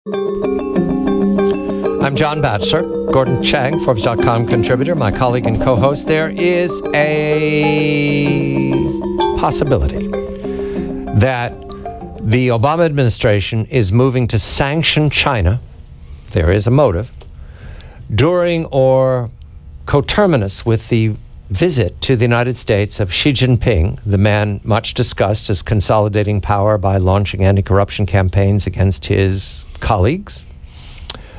I'm John Batchelor, Gordon Chang, Forbes.com contributor, my colleague and co-host. There is a possibility that the Obama administration is moving to sanction China. There is a motive during or coterminous with the visit to the United States of Xi Jinping, the man much discussed as consolidating power by launching anti-corruption campaigns against his colleagues,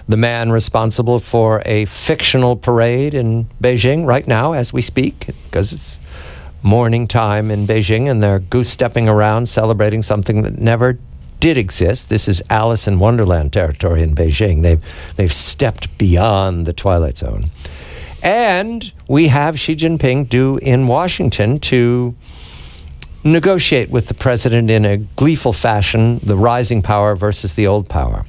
the man responsible for a fictional parade in Beijing right now as we speak, because it's morning time in Beijing and they're goose-stepping around celebrating something that never did exist. This is Alice in Wonderland territory in Beijing. They've stepped beyond the Twilight Zone. And we have Xi Jinping due in Washington to negotiate with the president in a gleeful fashion, the rising power versus the old power.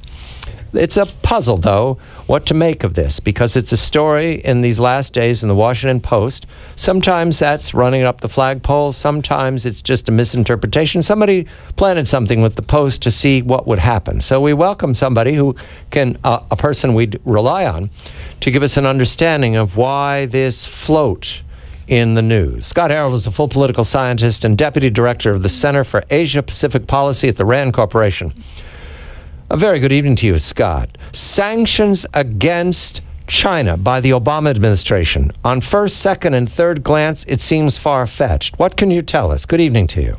It's a puzzle, though, what to make of this, because it's a story in these last days in the Washington Post. Sometimes that's running up the flagpole. Sometimes it's just a misinterpretation. Somebody planted something with the Post to see what would happen. So we welcome somebody who can, a person we'd rely on, to give us an understanding of why this float in the news. Scott Harold is a full political scientist and deputy director of the Center for Asia-Pacific Policy at the RAND Corporation. A very good evening to you, Scott. Sanctions against China by the Obama administration. On first, second, and third glance, it seems far-fetched. What can you tell us? Good evening to you.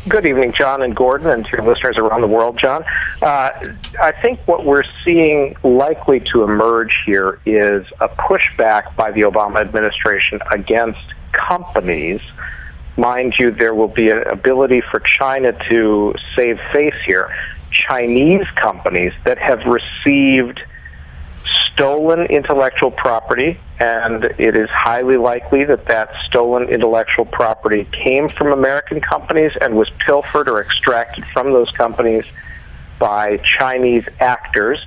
Good evening, John and Gordon, and to your listeners around the world, John. I think what we're seeing likely to emerge here is a pushback by the Obama administration against companies. Mind you, there will be an ability for China to save face here. Chinese companies that have received stolen intellectual property, and it is highly likely that that stolen intellectual property came from American companies and was pilfered or extracted from those companies by Chinese actors.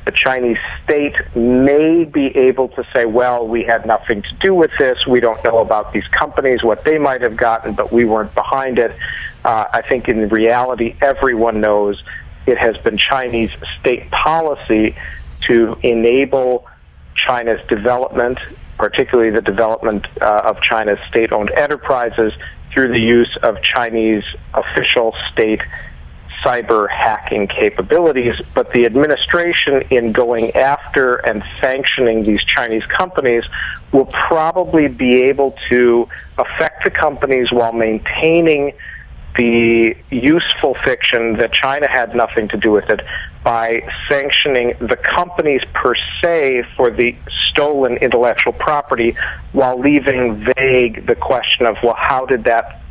The Chinese state may be able to say, well, we had nothing to do with this, we don't know about these companies, what they might have gotten, but we weren't behind it. I think in reality, everyone knows it has been Chinese state policy to enable China's development, particularly the development of China's state-owned enterprises, through the use of Chinese official state cyber hacking capabilities. But the administration, in going after and sanctioning these Chinese companies, will probably be able to affect the companies while maintaining the useful fiction that China had nothing to do with it by sanctioning the companies per se for the stolen intellectual property, while leaving vague the question of, well, how did that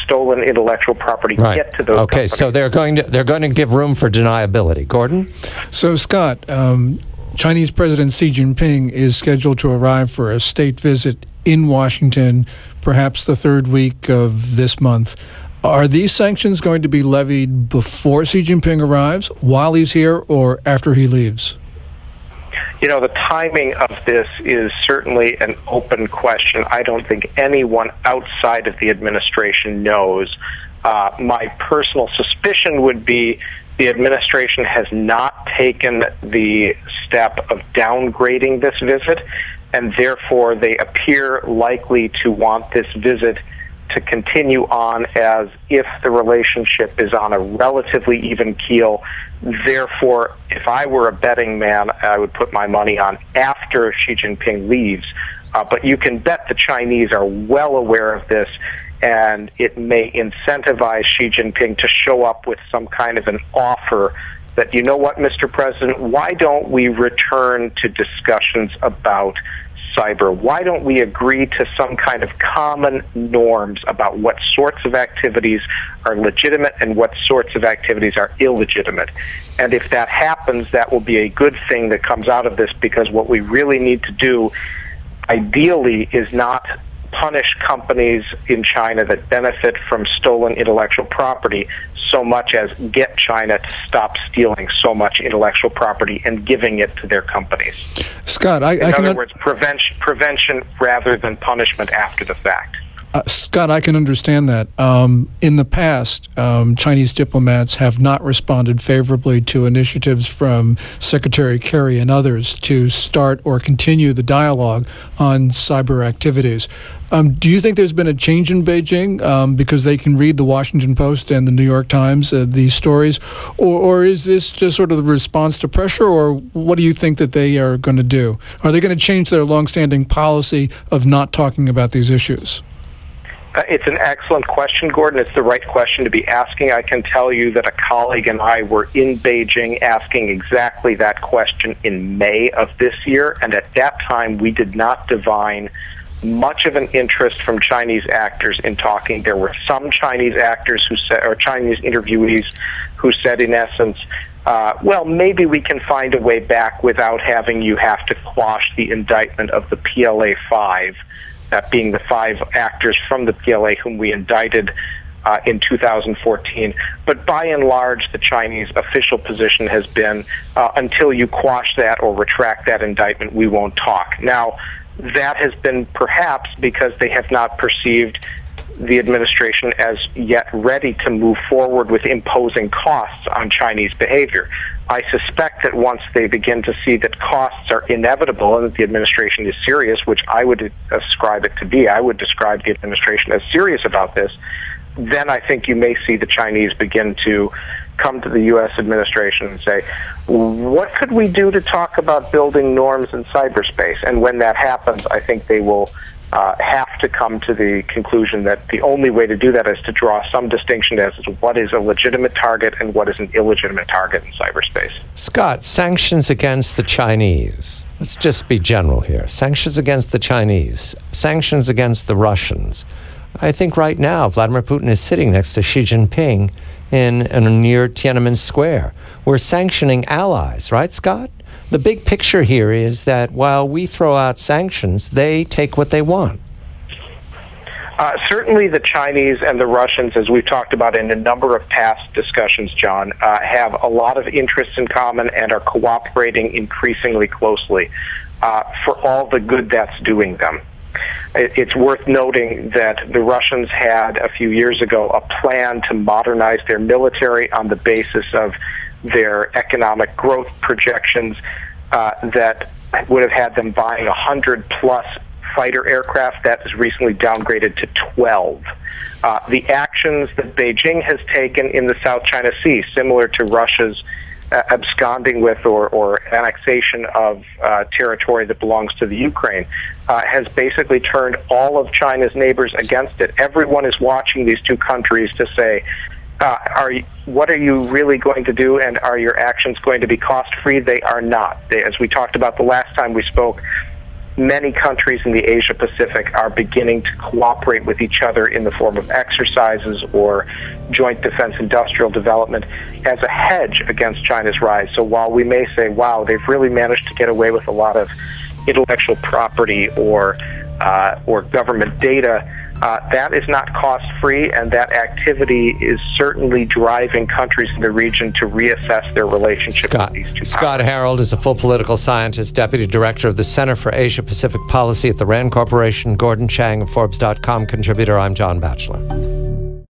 stolen intellectual property get to those companies? So they're going to give room for deniability. Gordon? So, Scott, Chinese President Xi Jinping is scheduled to arrive for a state visit in Washington, perhaps the third week of this month. Are these sanctions going to be levied before Xi Jinping arrives, while he's here, or after he leaves? You know, the timing of this is certainly an open question. I don't think anyone outside of the administration knows. My personal suspicion would be the administration has not taken the step of downgrading this visit, and therefore they appear likely to want this visit to continue on as if the relationship is on a relatively even keel. Therefore, if I were a betting man, I would put my money on after Xi Jinping leaves. But you can bet the Chinese are well aware of this, and it may incentivize Xi Jinping to show up with some kind of an offer that, you know what, Mr. President, why don't we return to discussions about cyber? Why don't we agree to some kind of common norms about what sorts of activities are legitimate and what sorts of activities are illegitimate? And if that happens, that will be a good thing that comes out of this, because what we really need to do, ideally, is not punish companies in China that benefit from stolen intellectual property so much as get China to stop stealing so much intellectual property and giving it to their companies. Scott, in other words, prevention rather than punishment after the fact. Scott, I can understand that. In the past, Chinese diplomats have not responded favorably to initiatives from Secretary Kerry and others to start or continue the dialogue on cyber activities. Do you think there's been a change in Beijing because they can read the Washington Post and the New York Times, these stories? Or is this just sort of the response to pressure, or what do you think that they are going to do? Are they going to change their longstanding policy of not talking about these issues? It's an excellent question, Gordon. It's the right question to be asking. I can tell you that a colleague and I were in Beijing asking exactly that question in May of this year, and at that time we did not divine much of an interest from Chinese actors in talking. There were some Chinese actors who said, or Chinese interviewees who said, in essence, well, maybe we can find a way back without having you have to quash the indictment of the PLA-5, that being the 5 actors from the PLA whom we indicted in 2014. But by and large, the Chinese official position has been, until you quash that or retract that indictment, we won't talk. Now, that has been perhaps because they have not perceived the administration as yet ready to move forward with imposing costs on Chinese behavior. I suspect that once they begin to see that costs are inevitable and that the administration is serious, which I would ascribe it to be, I would describe the administration as serious about this, then I think you may see the Chinese begin to come to the U.S. administration and say, what could we do to talk about building norms in cyberspace? And when that happens, I think they will have to come to the conclusion that the only way to do that is to draw some distinction as to what is a legitimate target and what is an illegitimate target in cyberspace. Scott, sanctions against the Chinese. Let's just be general here. Sanctions against the Chinese, sanctions against the Russians. I think right now Vladimir Putin is sitting next to Xi Jinping near Tiananmen Square. We're sanctioning allies, right, Scott? The big picture here is that while we throw out sanctions, they take what they want. Certainly the Chinese and the Russians, as we've talked about in a number of past discussions, John, have a lot of interests in common and are cooperating increasingly closely for all the good that's doing them. It's worth noting that the Russians had a few years ago a plan to modernize their military on the basis of their economic growth projections that would have had them buying 100-plus fighter aircraft. That is recently downgraded to 12. The actions that Beijing has taken in the South China Sea, similar to Russia's absconding with or annexation of territory that belongs to the Ukraine, has basically turned all of China's neighbors against it. Everyone is watching these two countries to say, what are you really going to do, and are your actions going to be cost-free? They are not. As we talked about the last time we spoke, many countries in the Asia-Pacific are beginning to cooperate with each other in the form of exercises or joint defense industrial development as a hedge against China's rise. So while we may say, wow, they've really managed to get away with a lot of intellectual property or government data, that is not cost-free, and that activity is certainly driving countries in the region to reassess their relationship with these two powers. Scott Harold is a full political scientist, deputy director of the Center for Asia-Pacific Policy at the RAND Corporation. Gordon Chang of Forbes.com contributor. I'm John Batchelor.